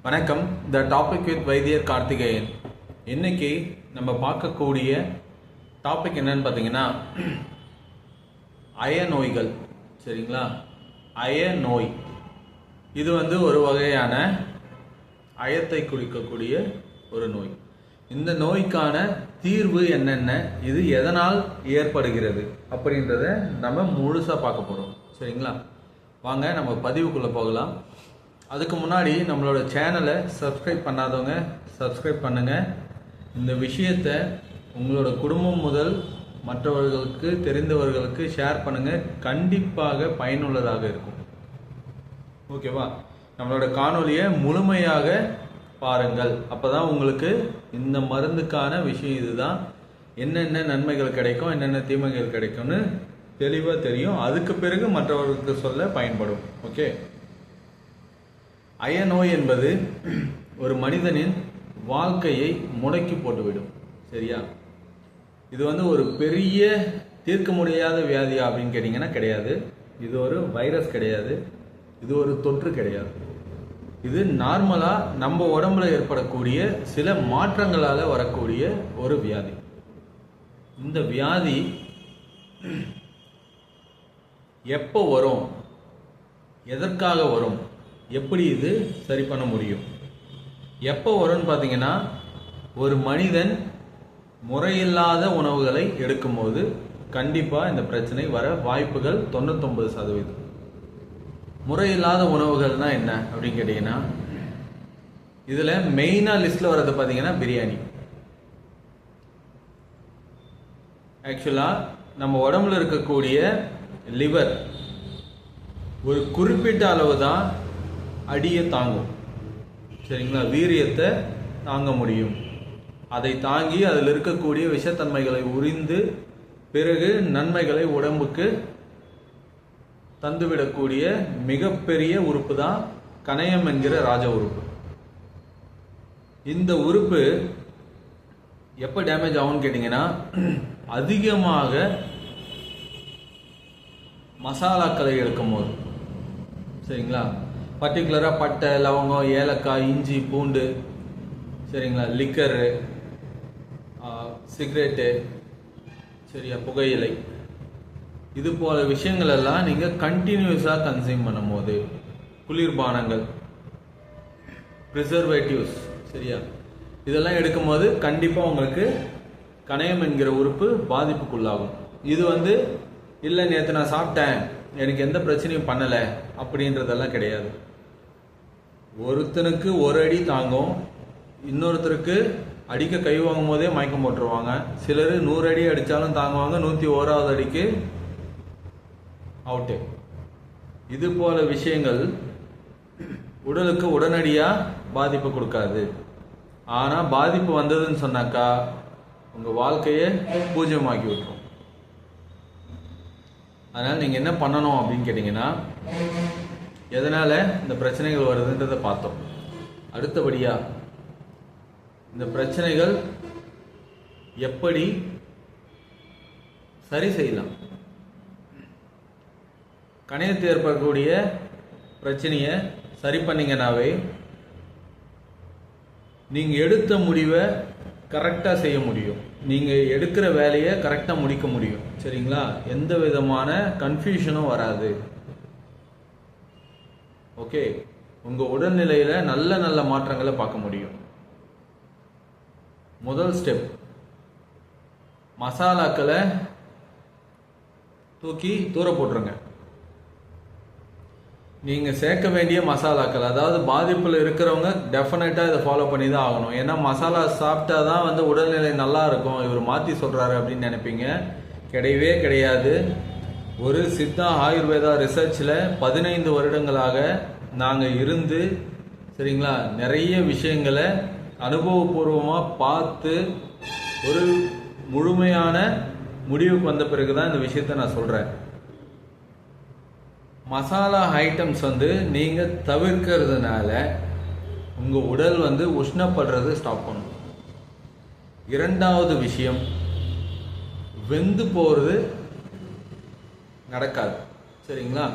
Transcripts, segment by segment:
வணக்கம். The topic with வைத்தியர் கார்த்திகேயன். இன்னைக்கு நம்ம பார்க்கக்கூடிய டாபிக் என்னன்னு பார்த்தீங்கன்னா அய நோய்கள். சரிங்களா? அய நோய் இது ஒரு வகையான அயத்தை குறிக்கக்கூடிய ஒரு நோய். இந்த நோய்க்கான தீர்வு என்னென்ன, இது எதனால் ஏற்படுகிறது அப்படின்றத நம்ம முழுசாக பார்க்க போகிறோம். சரிங்களா? வாங்க நம்ம பதிவுக்குள்ளே போகலாம். அதுக்கு முன்னாடி நம்மளோட சேனலை சப்ஸ்கிரைப் பண்ணாதவங்க சப்ஸ்கிரைப் பண்ணுங்கள். இந்த விஷயத்தை உங்களோட குடும்பம் முதல் மற்றவர்களுக்கு தெரிந்தவர்களுக்கு ஷேர் பண்ணுங்கள். கண்டிப்பாக பயனுள்ளதாக இருக்கும். ஓகேவா? நம்மளோட காணொலியை முழுமையாக பாருங்கள். அப்போ தான் உங்களுக்கு இந்த மருந்துக்கான விஷயம் இதுதான், என்னென்ன நன்மைகள் கிடைக்கும், என்னென்ன தீமைகள் கிடைக்கும்னு தெளிவாக தெரியும். அதுக்கு பிறகு மற்றவர்களுக்கு சொல்ல பயன்படும். ஓகே. அய நோய் என்பது ஒரு மனிதனின் வாழ்க்கையை முடக்கி போட்டுவிடும். சரியா? இது ஒரு பெரிய தீர்க்க முடியாத வியாதியா அப்படின்னு கேட்டிங்கன்னா கிடையாது. இது ஒரு வைரஸ் கிடையாது. இது ஒரு தொற்று கிடையாது. இது நார்மலாக நம்ம உடம்புல ஏற்படக்கூடிய சில மாற்றங்களால் வரக்கூடிய ஒரு வியாதி. இந்த வியாதி எப்போ வரும், எதற்காக வரும், எப்படி இது சரி பண்ண முடியும்? எப்போ வரும்னு பார்த்தீங்கன்னா, ஒரு மனிதன் முறையில்லாத உணவுகளை எடுக்கும்போது கண்டிப்பாக இந்த பிரச்சனை வர வாய்ப்புகள் 99%. முறையில்லாத உணவுகள்னா என்ன அப்படின்னு கேட்டிங்கன்னா, இதில் மெயினாக லிஸ்ட்டில் வர்றது பார்த்தீங்கன்னா பிரியாணி. ஆக்சுவலாக நம்ம உடம்புல இருக்கக்கூடிய லிவர் ஒரு குறிப்பிட்ட அளவு தான் அடியை தாங்கும். சரிங்களா? வீரியத்தை தாங்க முடியும். அதை தாங்கி அதில் இருக்கக்கூடிய விஷத்தன்மைகளை உறிந்து பிறகு நன்மைகளை உடம்புக்கு தந்துவிடக்கூடிய மிகப்பெரிய உறுப்பு தான் கணையம் என்கிற ராஜ உறுப்பு. இந்த உறுப்பு எப்போ டேமேஜ் ஆகும்னு கேட்டிங்கன்னா, அதிகமாக மசாலாக்களை எடுக்கும் போது. சரிங்களா? பர்டிகுலராக பட்டை, லவங்கம், ஏலக்காய், இஞ்சி, பூண்டு, சரிங்களா, லிக்கரு, சிகரெட்டு, சரியா, புகையிலை, இது போல விஷயங்கள் எல்லாம் நீங்கள் கண்டினியூஸாக கன்சியூம் பண்ணும்போது, குளிர்பானங்கள், ப்ரிசர்வேட்டிவ்ஸ், சரியா, இதெல்லாம் எடுக்கும்போது கண்டிப்பாக உங்களுக்கு கணையம் என்கிற உறுப்பு பாதிப்புக்குள்ளாகும். இது இல்லை நேற்று நான் சாப்பிட்டேன், எனக்கு எந்த பிரச்சனையும் பண்ணலை அப்படின்றதெல்லாம் கிடையாது. ஒருத்தனுக்கு ஒரு அடி தாங்கும், இன்னொருத்தருக்கு அடிக்க கை வாங்கும் போதே மயக்கம் போட்டுருவாங்க. சிலர் 100 அடி அடித்தாலும் தாங்குவாங்க, 101வது அடிக்கு அவுட்டு. இது போல விஷயங்கள் உடலுக்கு உடனடியாக பாதிப்பு கொடுக்காது. ஆனால் பாதிப்பு வந்ததுன்னு சொன்னாக்கா உங்கள் வாழ்க்கையை பூஜ்யமாக்கி விட்டுரும். அதனால் நீங்கள் என்ன பண்ணணும் அப்படின்னு கேட்டிங்கன்னா, எதனால் இந்த பிரச்சனைகள் வருதுன்றதை பார்த்தோம். அடுத்தபடியாக இந்த பிரச்சனைகள் எப்படி சரி செய்யலாம். கணையத்தில் ஏற்படக்கூடிய பிரச்சனையை சரி பண்ணிங்கனாவே நீங்கள் எடுத்த முடிவை கரெக்டாக செய்ய முடியும். நீங்கள் எடுக்கிற வேலையை கரெக்டாக முடிக்க முடியும். சரிங்களா? எந்த விதமான கன்ஃபியூஷனும் வராது. ஓகே. உங்கள் உடல்நிலையில் நல்ல நல்ல மாற்றங்களை பார்க்க முடியும். முதல் ஸ்டெப், மசாலாக்களை தூக்கி தூர போட்டுருங்க. நீங்கள் சேர்க்க வேண்டிய மசாலாக்கள், அதாவது பாதிப்பில் இருக்கிறவங்க டெஃபினட்டாக இதை ஃபாலோ பண்ணி தான் ஆகணும். ஏன்னா மசாலா சாப்பிட்டா தான் உடல்நிலை நல்லா இருக்கும், இவர் மாற்றி சொல்கிறாரு அப்படின்னு நினைப்பீங்க. கிடையவே கிடையாது. ஒரு சித்தா ஆயுர்வேதா ரிசர்ச்சில் 15 வருடங்களாக நாங்கள் இருந்து, சரிங்களா, நிறைய விஷயங்களை அனுபவபூர்வமாக பார்த்து ஒரு முழுமையான முடிவுக்கு வந்த பிறகு தான் இந்த விஷயத்தை நான் சொல்கிறேன். மசாலா ஐட்டம்ஸ் நீங்கள் தவிர்க்கிறதுனால உங்கள் உடல் உஷ்ணப்படுறது ஸ்டாப் பண்ணும். இரண்டாவது விஷயம், வெந்து போகிறது நடக்காது. சரிங்களா?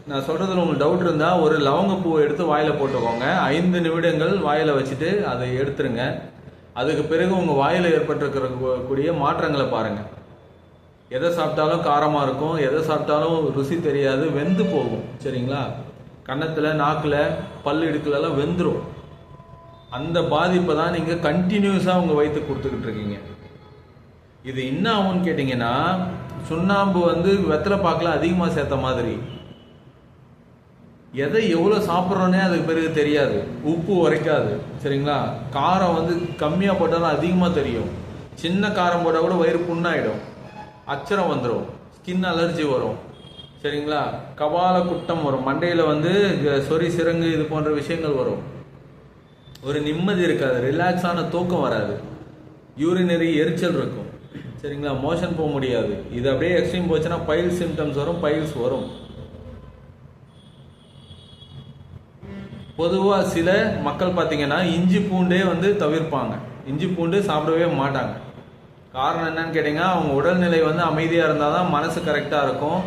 நான் சொல்றதுல உங்களுக்கு டவுட் இருந்தால் ஒரு லவங்கப்பூவை எடுத்து வாயில் போட்டுக்கோங்க. 5 நிமிடங்கள் வாயில் வச்சுட்டு அதை எடுத்துருங்க. அதுக்கு பிறகு உங்கள் வாயில் ஏற்பட்டிருக்கக்கூடிய மாற்றங்களை பாருங்கள். எதை சாப்பிட்டாலும் காரமாக இருக்கும், எதை சாப்பிட்டாலும் ருசி தெரியாது, வெந்து போகும். சரிங்களா? கன்னத்தில், நாக்கில், பல் இடுக்கலெல்லாம் வெந்துடும். அந்த பாதிப்பை தான் நீங்கள் கண்டினியூஸாக உங்கள் வயிற்றுக்கு கொடுத்துக்கிட்டு இருக்கீங்க. இது என்ன ஆகும்னு கேட்டிங்கன்னா, சுண்ணாம்பு வெத்தலை பாக்கில் அதிகமாக சேர்த்த மாதிரி எதை எவ்வளோ சாப்பிட்றோன்னே அதுக்கு பிறகு தெரியாது, உப்பு உரைக்காது. சரிங்களா? காரம் கம்மியாக போட்டாலும் அதிகமாக தெரியும். சின்ன காரம் போட்டால் கூட வயிறு புண்ணாயிடும், அச்சரம் வந்துடும், ஸ்கின் அலர்ஜி வரும். சரிங்களா? கபால குட்டம் வரும், மண்டையில் சொறி சிறங்கு இது போன்ற விஷயங்கள் வரும். ஒரு நிம்மதி இருக்காது, ரிலாக்ஸான தூக்கம் வராது, யூரினரி எரிச்சல் இருக்கும். சரிங்களா? மோஷன் போக முடியாது. இது அப்படியே எக்ஸ்ட்ரீம் போச்சுன்னா பைல்ஸ் சிம்டம்ஸ் வரும், பைல்ஸ் வரும். பொதுவாக சில மக்கள் பார்த்தீங்கன்னா இஞ்சி பூண்டே தவிர்ப்பாங்க, இஞ்சி பூண்டு சாப்பிடவே மாட்டாங்க. காரணம் என்னன்னு கேட்டிங்கன்னா, அவங்க உடல்நிலை அமைதியாக இருந்தால் தான் மனசு கரெக்டாக இருக்கும்.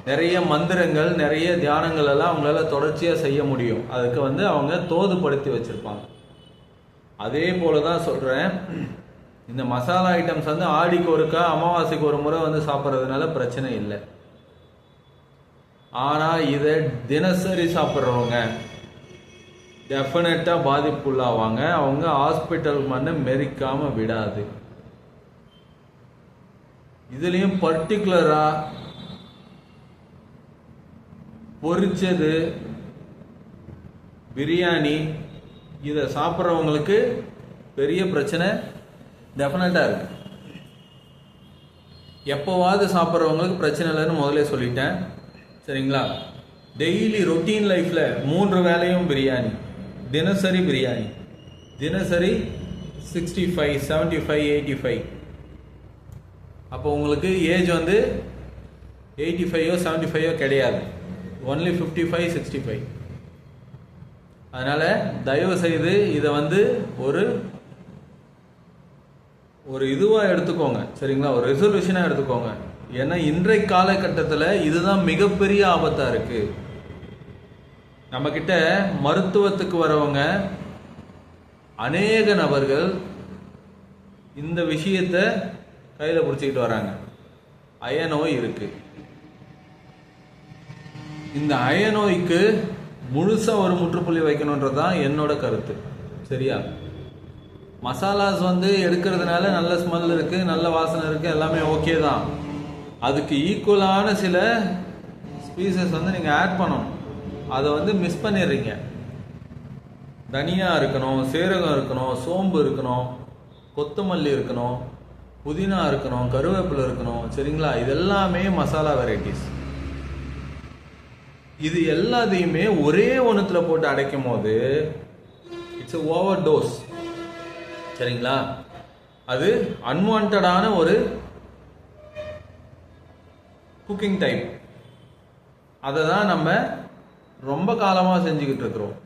நிறைய மந்திரங்கள், நிறைய தியானங்கள் எல்லாம் அவங்களால தொடர்ச்சியாக செய்ய முடியும். அதுக்கு அவங்க தோதுப்படுத்தி வச்சுருப்பாங்க. அதே போல தான் சொல்கிறேன், இந்த மசாலா ஐட்டம்ஸ் ஆடிக்கு ஒருக்கா, அமாவாசைக்கு ஒரு முறை சாப்பிட்றதுனால பிரச்சனை இல்லை. ஆனால் இதை தினசரி சாப்பிட்றவங்க டெஃபினட்டாக பாதிப்புள்ளாவாங்க. அவங்க ஹாஸ்பிட்டல் மெரிக்காமல் விடாது. இதுலேயும் பர்டிகுலராக பொரிச்சது, பிரியாணி இதை சாப்பிட்றவங்களுக்கு பெரிய பிரச்சனை டெஃபினட்டாக இருக்கு. எப்போவாது சாப்பிட்றவங்களுக்கு பிரச்சனை இல்லைன்னு முதல்ல சொல்லிட்டேன். சரிங்களா? டெய்லி ரொட்டீன் லைஃப்பில் 3 வேளையும் பிரியாணி, தினசரி பிரியாணி, தினசரி 65, 75, 85. அப்போ உங்களுக்கு ஏஜ் 85 75 கிடையாது, ஒன்லி 55, 65. அதனால் தயவு செய்து இதை ஒரு இதுவாக எடுத்துக்கோங்க. சரிங்களா? ஒரு ரெசல்யூஷனாக எடுத்துக்கோங்க. ஏன்னா இன்றைய காலகட்டத்தில் இதுதான் மிகப்பெரிய ஆபத்தாக இருக்குது. நம்மக்கிட்ட மருத்துவத்துக்கு வரவங்க அநேக நபர்கள் இந்த விஷயத்தை கையில் பிடிச்சிக்கிட்டு வராங்க. அயநோய் இருக்குது. இந்த அயநோய்க்கு முழுசாக ஒரு முற்றுப்புள்ளி வைக்கணுன்றது தான் என்னோட கருத்து. சரியா? மசாலாஸ் எடுக்கிறதுனால நல்ல ஸ்மெல் இருக்குது, நல்ல வாசனை இருக்குது, எல்லாமே ஓகே தான். அதுக்கு ஈக்குவலான சில ஸ்பீசஸ் நீங்கள் ஆட் பண்ணணும். அதை மிஸ் பண்ணிடுறீங்க. தனியா இருக்கணும், சீரகம் இருக்கணும், சோம்பு இருக்கணும், கொத்தமல்லி இருக்கணும், புதினா இருக்கணும், கருவேப்பிலை இருக்கணும். சரிங்களா? இதெல்லாமே மசாலா வெரைட்டிஸ். இது எல்லாத்தையுமே ஒரே ஒன்றுத்துல போட்டு அடைக்கும் போது இட்ஸ் ஓவர் டோஸ். சரிங்களா? அது அன்வான்டான ஒரு குக்கிங் டைப். அதை தான் நம்ம ரொம்ப காலமாக செஞ்சுக்கிட்டு இருக்கிறோம்.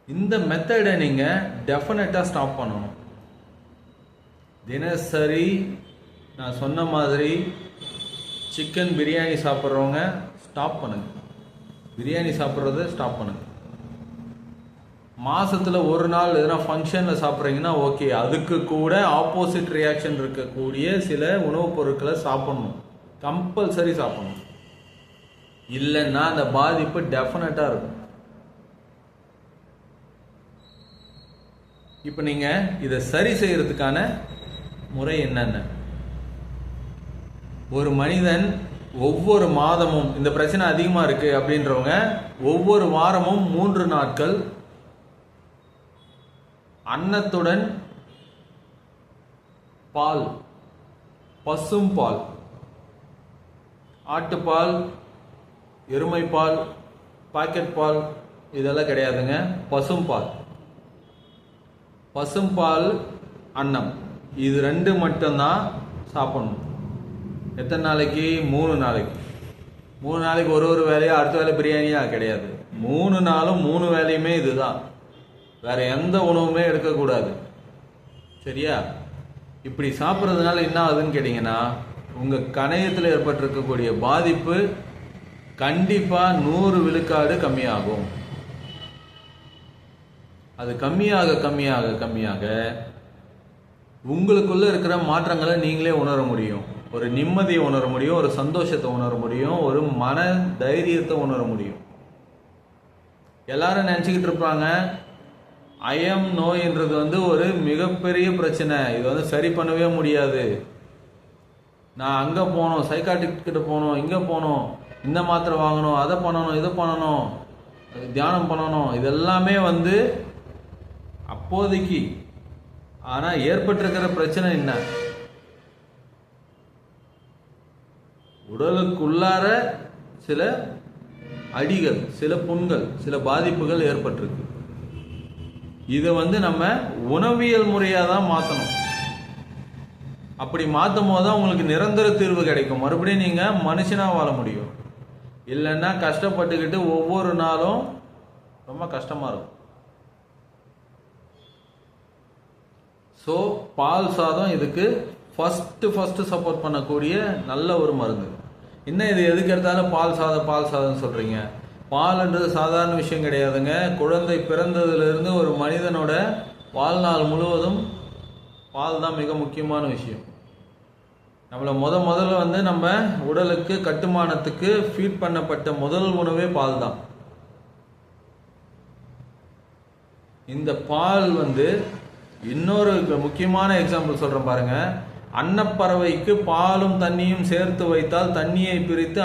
இந்த மெத்தடை நீங்கள் டெஃபினட்டாக ஸ்டாப் பண்ணணும். தினசரி நான் சொன்ன மாதிரி சிக்கன் பிரியாணி சாப்பிட்றவங்க ஸ்டாப் பண்ணுங்க, பிரியாணி சாப்பிட்றத ஸ்டாப் பண்ணுங்க. மாசத்துல ஒரு நாள் எதனா ஃபங்க்ஷனில் சாப்பிட்றீங்கன்னா ஓகே, அதுக்கு கூட ஆப்போசிட் ரியாக்ஷன் இருக்கக்கூடிய சில உணவுப் பொருட்களை சாப்பிடணும், கம்பல்சரி சாப்பிடணும். இல்லைன்னா அந்த பாதிப்பு டெஃபினட்டாக இருக்கும். இப்போ நீங்கள் இதை சரி செய்யறதுக்கான முறை என்னென்ன? ஒரு மனிதன் ஒவ்வொரு மாதமும் இந்த பிரச்சனை அதிகமாக இருக்கு அப்படின்றவங்க ஒவ்வொரு வாரமும் 3 நாட்கள் அன்னத்துடன் பால், பசும் பால், ஆட்டுப்பால், எருமைப்பால், பாக்கெட் பால் இதெல்லாம் கிடையாதுங்க. பசும்பால், பசும்பால், அன்னம், இது 2 மட்டும்தான் சாப்பிடணும். எத்தனை நாளைக்கு? 3 நாளைக்கு. 3 நாளைக்கு ஒரு வேலையா, அடுத்த வேலை பிரியாணியா கிடையாது. 3 நாளும் 3 வேலையுமே இதுதான். வேற எந்த உணவுமே எடுக்கக்கூடாது. சரியா? இப்படி சாப்பிட்றதுனால என்ன ஆகுதுன்னு கேட்டிங்கன்னா, உங்கள் கணையத்தில் ஏற்பட்டிருக்கக்கூடிய பாதிப்பு கண்டிப்பாக 100 விழுக்காடு கம்மியாகும். அது கம்மியாக கம்மியாக கம்மியாக உங்களுக்குள்ள இருக்கிற மாற்றங்களை நீங்களே உணர முடியும். ஒரு நிம்மதியை உணர முடியும், ஒரு சந்தோஷத்தை உணர முடியும், ஒரு மன தைரியத்தை உணர முடியும். எல்லாரும் நினச்சிக்கிட்டு இருப்பாங்க ஐஎம் நோயின்றது வந்து ஒரு மிகப்பெரிய பிரச்சனை, இது வந்து சரி பண்ணவே முடியாது, நான் அங்கே போகணும், சைக்காட்ரிஸ்ட் கிட்ட போகணும், இங்கே போகணும், இந்த மாத்திரை வாங்கணும், அதை பண்ணணும், இதை பண்ணணும், தியானம் பண்ணணும், இதெல்லாமே வந்து அப்போதைக்கு. ஆனால் ஏற்பட்டிருக்கிற பிரச்சனை என்ன? உடலுக்குள்ளார சில அடிகள், சில புண்கள், சில பாதிப்புகள் ஏற்பட்டிருக்கு. இதை வந்து நம்ம உணவியல் முறையாக தான் மாற்றணும். அப்படி மாற்றும் போது தான் உங்களுக்கு நிரந்தர தீர்வு கிடைக்கும். மறுபடியும் நீங்கள் மனுஷனாக வாழ முடியும். இல்லைன்னா கஷ்டப்பட்டுக்கிட்டு ஒவ்வொரு நாளும் ரொம்ப கஷ்டமாக இருக்கும். ஸோ பால் சாதம் இதுக்கு ஃபஸ்ட்டு சப்போர்ட் பண்ணக்கூடிய நல்ல ஒரு மருந்து. இன்னும் இது எதுக்கு எடுத்தாலும் பால் சாதம் சொல்கிறீங்க. பால்ன்றது சாதாரண விஷயம் கிடையாதுங்க. குழந்தை பிறந்ததுலேருந்து ஒரு மனிதனோட வாழ்நாள் முழுவதும் பால் தான் மிக முக்கியமான விஷயம். நம்மளை முதல்ல வந்து நம்ம உடலுக்கு கட்டுமானத்துக்கு ஃபீட் பண்ணப்பட்ட முதல் உணவே பால் தான். இந்த பால் வந்து இன்னொரு முக்கியமான எக்ஸாம்பிள் சொல்கிறேன் பாருங்க. அன்னப்பறவைக்கு பாலும் தண்ணியும் சேர்த்து வைத்தால் தண்ணியை பிரித்து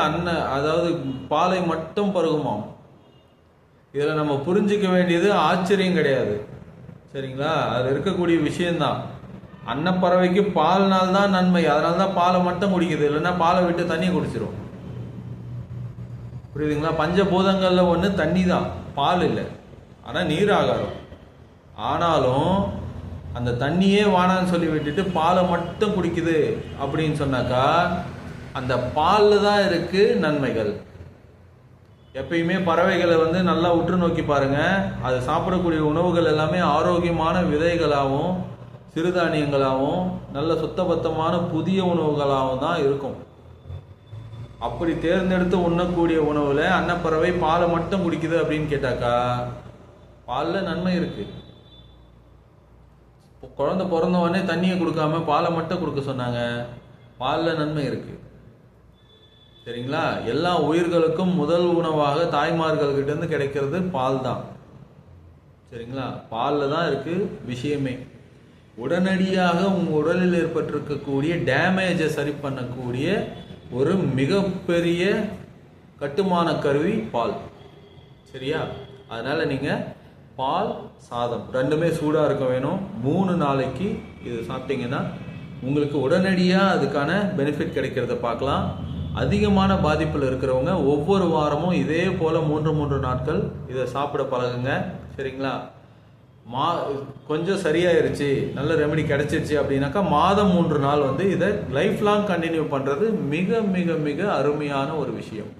அதாவது பாலை மட்டும் பருகுமாம். இதில் நம்ம புரிஞ்சிக்க வேண்டியது ஆச்சரியம் கிடையாது, சரிங்களா? அது இருக்கக்கூடிய விஷயம்தான். அன்னப்பறவைக்கு பால்னால் தான் நன்மை, அதனால தான் பாலை மட்டும் குடிக்குது, இல்லைன்னா பாலை விட்டு தண்ணியை குடிச்சிடும். புரியுதுங்களா? பஞ்சபூதங்களில் ஒன்று தண்ணி தான், பால் இல்லை. ஆனால் நீர் ஆகாரம். ஆனாலும் அந்த தண்ணியே வானான்னு சொல்லி விட்டுட்டு பாலை மட்டும் குடிக்குது அப்படின்னு சொன்னாக்கா அந்த பாலில் தான் இருக்கு நன்மைகள். எப்பயுமே பறவைகளை வந்து நல்லா உற்று நோக்கி பாருங்க. அது சாப்பிடக்கூடிய உணவுகள் எல்லாமே ஆரோக்கியமான விதைகளாகவும் சிறுதானியங்களாகவும் நல்ல சுத்தபத்தமான புதிய உணவுகளாகவும் தான் இருக்கும். அப்படி தேர்ந்தெடுத்து உண்ணக்கூடிய உணவுல அன்னப்பறவை பாலை மட்டும் குடிக்குது அப்படின்னு கேட்டாக்கா பாலில் நன்மை இருக்கு. குழந்தை பிறந்த உடனே தண்ணியை கொடுக்காம பாலை மட்டும் கொடுக்க சொன்னாங்க, பாலில் நன்மை இருக்கு, சரிங்களா? எல்லா உயிர்களுக்கும் முதல் உணவாக தாய்மார்கள்கிட்ட இருந்து கிடைக்கிறது பால் தான், சரிங்களா? பாலில் தான் இருக்கு விஷயமே. உடனடியாக உங்க உடலில் ஏற்பட்டிருக்கக்கூடிய டேமேஜை சரி பண்ணக்கூடிய ஒரு மிகப்பெரிய கட்டுமான கருவி பால், சரியா? அதனால நீங்க பால் சாதம் ரெண்டுமே சூடாக இருக்க வேணும். 3 நாளைக்கு இது சாப்பிட்டீங்கன்னா உங்களுக்கு உடனடியாக அதுக்கான பெனிஃபிட் கிடைக்கிறத பார்க்கலாம். அதிகமான பாதிப்பில் இருக்கிறவங்க ஒவ்வொரு வாரமும் இதே போல் 3 நாட்கள் இதை சாப்பிட பழகுங்க, சரிங்களா? கொஞ்சம் சரியாயிருச்சு, நல்ல ரெமெடி கிடைச்சிருச்சு அப்படின்னாக்கா மாதம் 3 நாள் வந்து இதை லைஃப் லாங் கண்டினியூ பண்ணுறது மிக மிக மிக அருமையான ஒரு விஷயம்.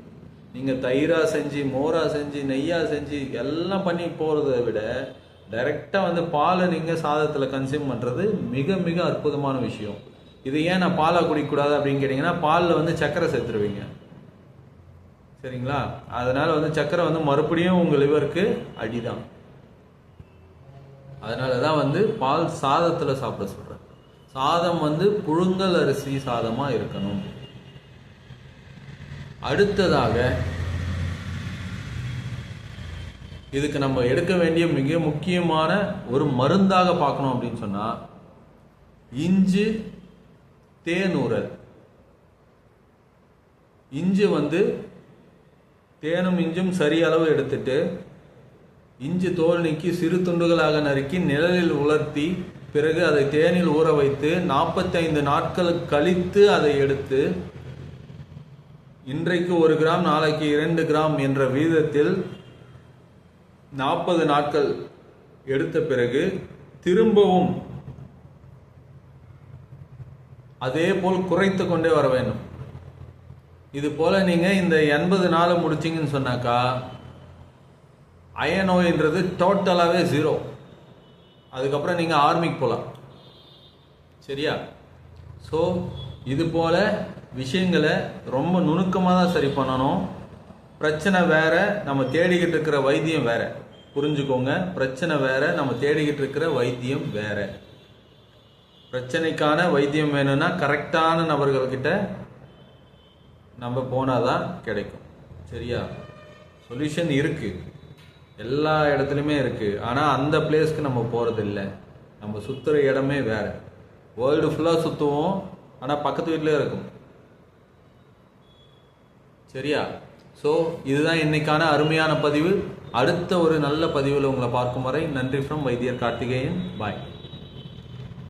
நீங்கள் தயிராக செஞ்சு, மோராக செஞ்சு, நெய்யாக செஞ்சு எல்லாம் பண்ணி போகிறத விட டைரெக்டாக வந்து பாலை நீங்கள் சாதத்தில் கன்சியூம் பண்ணுறது மிக மிக அற்புதமான விஷயம். இது ஏன் நான் பாலை குடிக்கக்கூடாது அப்படின்னு கேட்டிங்கன்னா பாலில் வந்து சர்க்கரை சேர்த்துருவீங்க, சரிங்களா? அதனால் வந்து சர்க்கரை வந்து மறுபடியும் உங்கள் லிவருக்கு அடிதான். அதனால தான் வந்து பால் சாதத்தில் சாப்பிட சொல்கிறேன். சாதம் வந்து புழுங்கல் அரிசி சாதமாக இருக்கணும். அடுத்ததாக இதுக்கு நம்ம எடுக்க வேண்டிய மிக முக்கியமான ஒரு மருந்தாக பார்க்கணும் அப்படின்னு சொன்னால் இஞ்சி தேனூரல். இஞ்சி வந்து தேனும் இஞ்சும் சரி அளவு எடுத்துட்டு இஞ்சி தோல் நீக்கி சிறு துண்டுகளாக நறுக்கி நிழலில் உலர்த்தி பிறகு அதை தேனில் ஊற வைத்து 45 நாட்கள் கழித்து அதை எடுத்து இன்றைக்கு 1 கிராம் நாளைக்கு 2 கிராம் என்ற வீதத்தில் 40 நாட்கள் எடுத்த பிறகு திரும்பவும் அதே போல் குறைத்து கொண்டே வர வேண்டும். இது போல நீங்க இந்த 80 நாளை முடிச்சிங்கன்னு சொன்னாக்கா அயனோன்றது டோட்டலாகவே 0. அதுக்கப்புறம் நீங்கள் ஆர்மிக்கு போகலாம், சரியா? ஸோ இது போல் விஷயங்களை ரொம்ப நுணுக்கமாக தான் சரி பண்ணணும். பிரச்சனை வேற, நம்ம தேடிக்கிட்டு இருக்கிற வைத்தியம் வேற. புரிஞ்சுக்கோங்க, பிரச்சனை வேற, நம்ம தேடிக்கிட்டு இருக்கிற வைத்தியம் வேற. பிரச்சனைக்கான வைத்தியம் வேணும்னா கரெக்டான நபர்கள்கிட்ட நம்ம போனாதான் கிடைக்கும். சரியா? சொல்யூஷன் இருக்கு, எல்லா இடத்துலையுமே இருக்கு. ஆனால் அந்த பிளேஸ்க்கு நம்ம போறது இல்லை. நம்ம சுற்றுற இடமே வேற. வேர்ல்டு ஃபுல்லாக சுற்றுவோம், ஆனால் பக்கத்து வீட்டிலே இருக்கும். சரியா? ஸோ இதுதான் இன்னைக்கான அருமையான பதிவு. அடுத்த ஒரு நல்ல பதிவில் உங்களை பார்க்கும் வரை நன்றி ஃப்ரம் வைத்தியர் கார்த்திகேயன். பாய்.